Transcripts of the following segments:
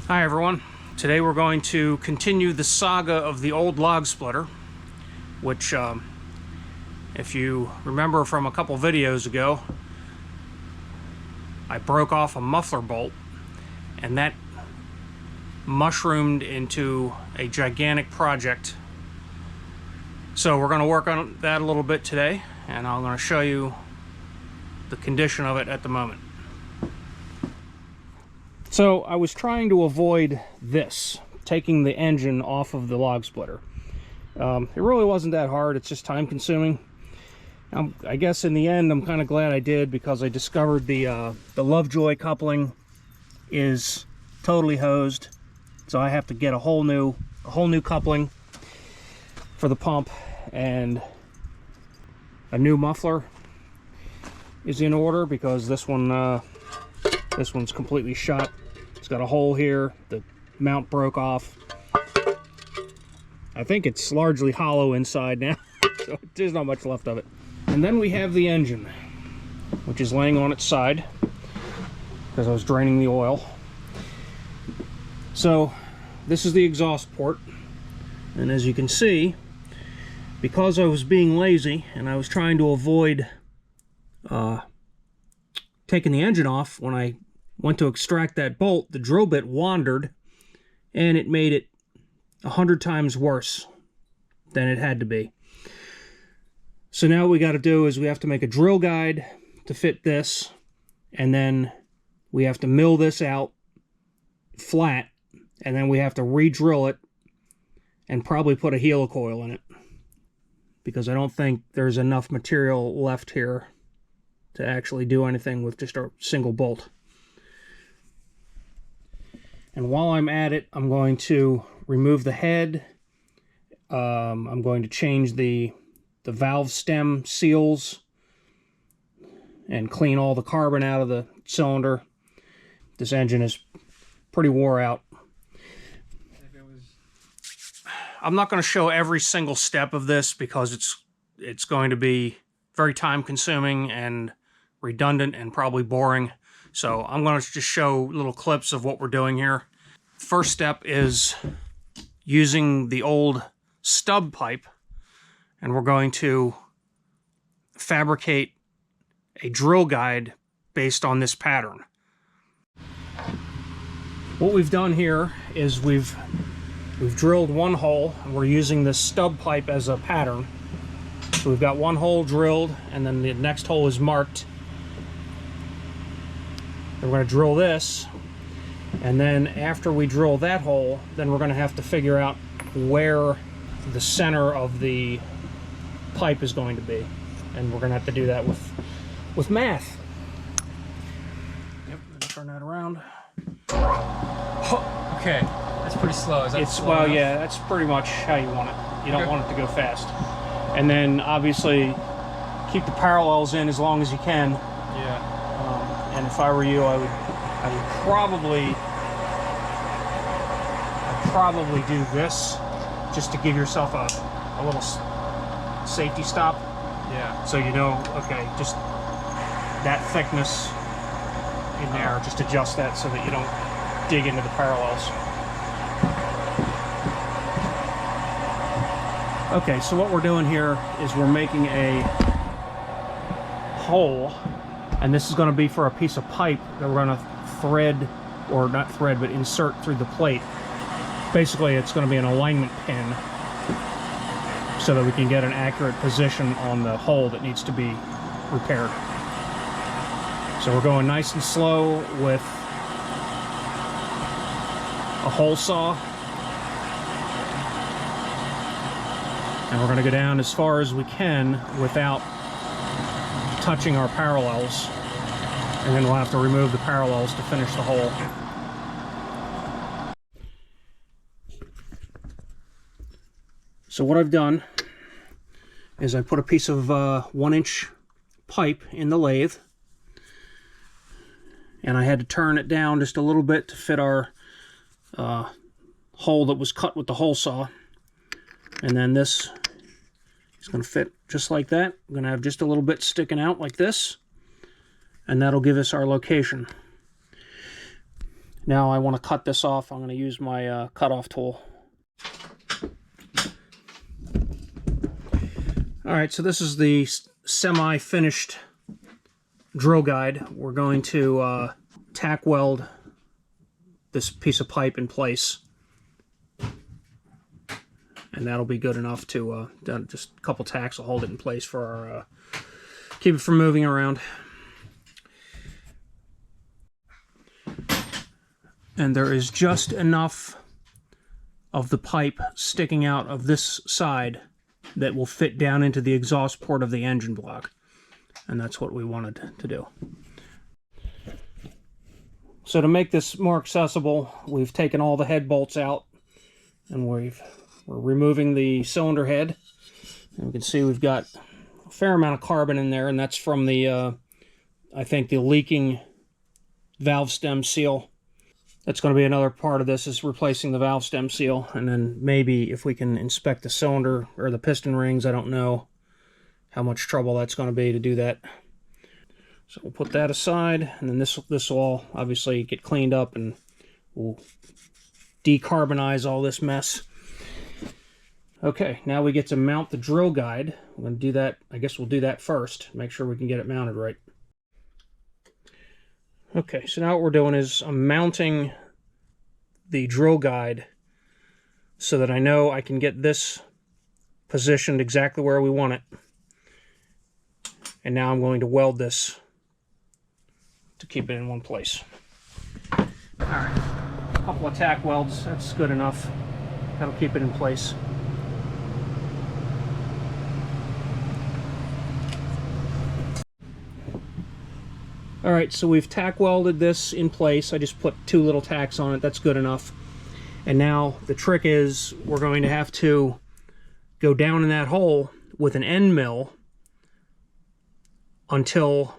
Hi everyone. Today we're going to continue the saga of the old log splitter, which if you remember from a couple videos ago, I broke off a muffler bolt and that mushroomed into a gigantic project. So we're going to work on that a little bit today, and I'm going to show you the condition of it at the moment. So I was trying to avoid this, taking the engine off of the log splitter. It really wasn't that hard, it's just time consuming. I guess in the end I'm kind of glad I did, because I discovered the Lovejoy coupling is totally hosed. So I have to get a whole new coupling for the pump, and a new muffler is in order because this one's completely shot. It's got a hole here, the mount broke off. I think it's largely hollow inside now, so there's not much left of it. And then we have the engine, which is laying on its side because I was draining the oil. So this is the exhaust port, and as you can see, because I was being lazy and I was trying to avoid taking the engine off, when I went to extract that bolt, the drill bit wandered and it made it 100 times worse than it had to be. So now what we got to do is we have to make a drill guide to fit this, and then we have to mill this out flat, and then we have to re-drill it and probably put a helicoil in it, because I don't think there's enough material left here to actually do anything with just a single bolt. And while I'm at it, I'm going to remove the head. I'm going to change the valve stem seals and clean all the carbon out of the cylinder. This engine is pretty wore out. I'm not going to show every single step of this because it's going to be very time consuming and redundant and probably boring. So I'm going to just show little clips of what we're doing here. First step is using the old stub pipe, and we're going to fabricate a drill guide based on this pattern. What we've done here is we've drilled one hole, and we're using this stub pipe as a pattern. So we've got one hole drilled, and then the next hole is marked. We're going to drill this, and then after we drill that hole, then we're going to have to figure out where the center of the pipe is going to be, and we're going to have to do that with math. Yep, turn that around. Okay, that's pretty slow. Is that slow enough? Yeah, that's pretty much how you want it. You don't want it to go fast. And then obviously keep the parallels in as long as you can. Yeah. And if I were you, I would probably do this just to give yourself a little safety stop. Yeah. So you know, okay, just that thickness in there, just adjust that so that you don't dig into the parallels. Okay, so what we're doing here is we're making a hole, and this is going to be for a piece of pipe that we're going to thread, or not thread, but insert through the plate. Basically, it's going to be an alignment pin so that we can get an accurate position on the hole that needs to be repaired. So we're going nice and slow with a hole saw, and we're going to go down as far as we can without touching our parallels, and then we'll have to remove the parallels to finish the hole. So what I've done is I put a piece of 1-inch pipe in the lathe, and I had to turn it down just a little bit to fit our hole that was cut with the hole saw. And then this is going to fit just like that. I'm going to have just a little bit sticking out like this, and that'll give us our location. Now I want to cut this off. I'm going to use my cutoff tool. Alright, so this is the semi-finished drill guide. We're going to tack weld this piece of pipe in place. And that'll be good enough to, just a couple tacks will hold it in place for our, keep it from moving around. And there is just enough of the pipe sticking out of this side that will fit down into the exhaust port of the engine block. And that's what we wanted to do. So to make this more accessible, we've taken all the head bolts out, and we're removing the cylinder head. And we can see we've got a fair amount of carbon in there, and that's from the, I think, the leaking valve stem seal. That's going to be another part of this, is replacing the valve stem seal, and then maybe if we can inspect the cylinder or the piston rings. I don't know how much trouble that's going to be to do that. So we'll put that aside, and then this will all obviously get cleaned up, and we'll decarbonize all this mess. Okay, now we get to mount the drill guide. I'm going to do that. I guess we'll do that first. Make sure we can get it mounted right. Okay, so now what we're doing is I'm mounting the drill guide so that I know I can get this positioned exactly where we want it. And now I'm going to weld this to keep it in one place. Alright, a couple of tack welds, that's good enough. That'll keep it in place. Alright, so we've tack welded this in place. I just put 2 little tacks on it. That's good enough. And now the trick is we're going to have to go down in that hole with an end mill until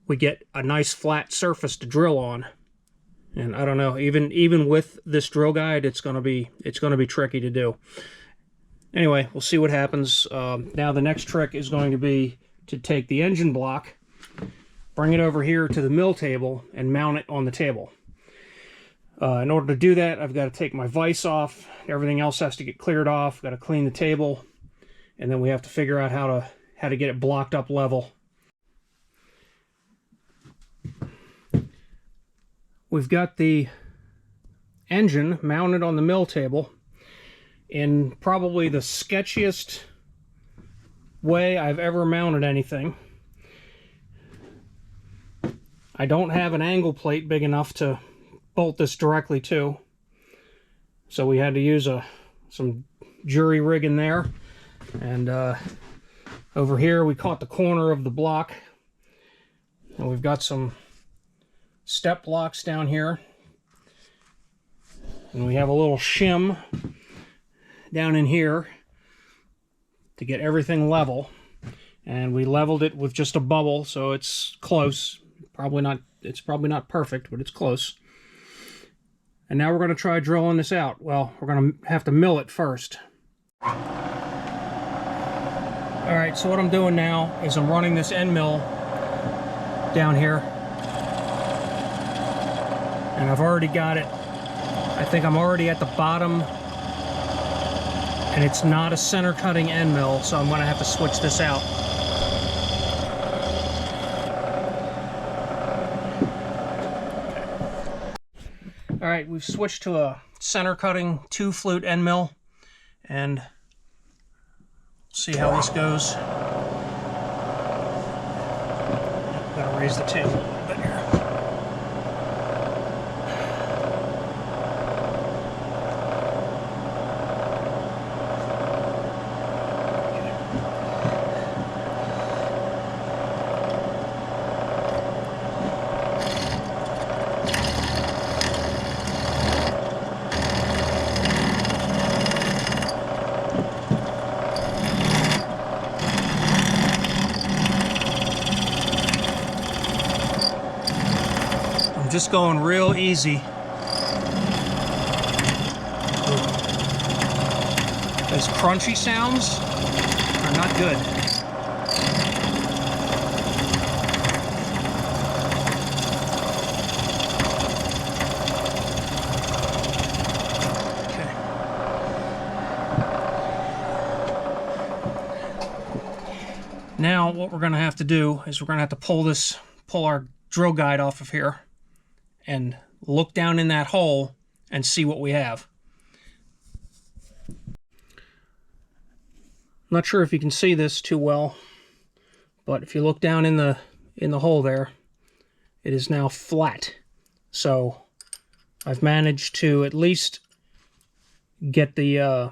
we get a nice flat surface to drill on. And I don't know, even with this drill guide, it's gonna be tricky to do. Anyway, we'll see what happens. Now the next trick is going to be to take the engine block, bring it over here to the mill table, and mount it on the table. In order to do that, I've got to take my vise off. Everything else has to get cleared off. Got to clean the table, and then we have to figure out how to get it blocked up level. We've got the engine mounted on the mill table in probably the sketchiest way I've ever mounted anything. I don't have an angle plate big enough to bolt this directly to, so we had to use some jury rig in there, and over here we caught the corner of the block, and we've got some step blocks down here, and we have a little shim down in here to get everything level, and we leveled it with just a bubble, so it's close. It's probably not perfect, but it's close. And now we're going to try drilling this out. Well, we're going to have to mill it first. Alright, so what I'm doing now is I'm running this end mill down here, and I've already got it. I think I'm already at the bottom, and it's not a center cutting end mill, so I'm going to have to switch this out. Alright, we've switched to a center cutting 2-flute end mill, and see how this goes. Gotta raise the table a little bit here. Just going real easy. Those crunchy sounds are not good. Now what we're going to have to do is we're going to have to pull our drill guide off of here and look down in that hole and see what we have. I'm not sure if you can see this too well, but if you look down in the hole there, it is now flat. So I've managed to at least get the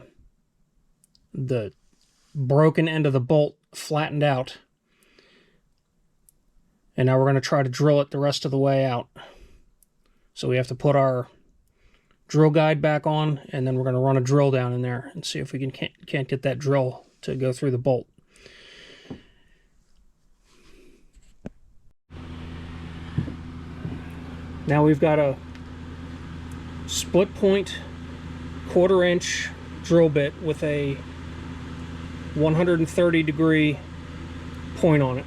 broken end of the bolt flattened out. And now we're going to try to drill it the rest of the way out. So we have to put our drill guide back on, and then we're going to run a drill down in there and see if we can't get that drill to go through the bolt. Now we've got a split point 1/4 inch drill bit with a 130 degree point on it.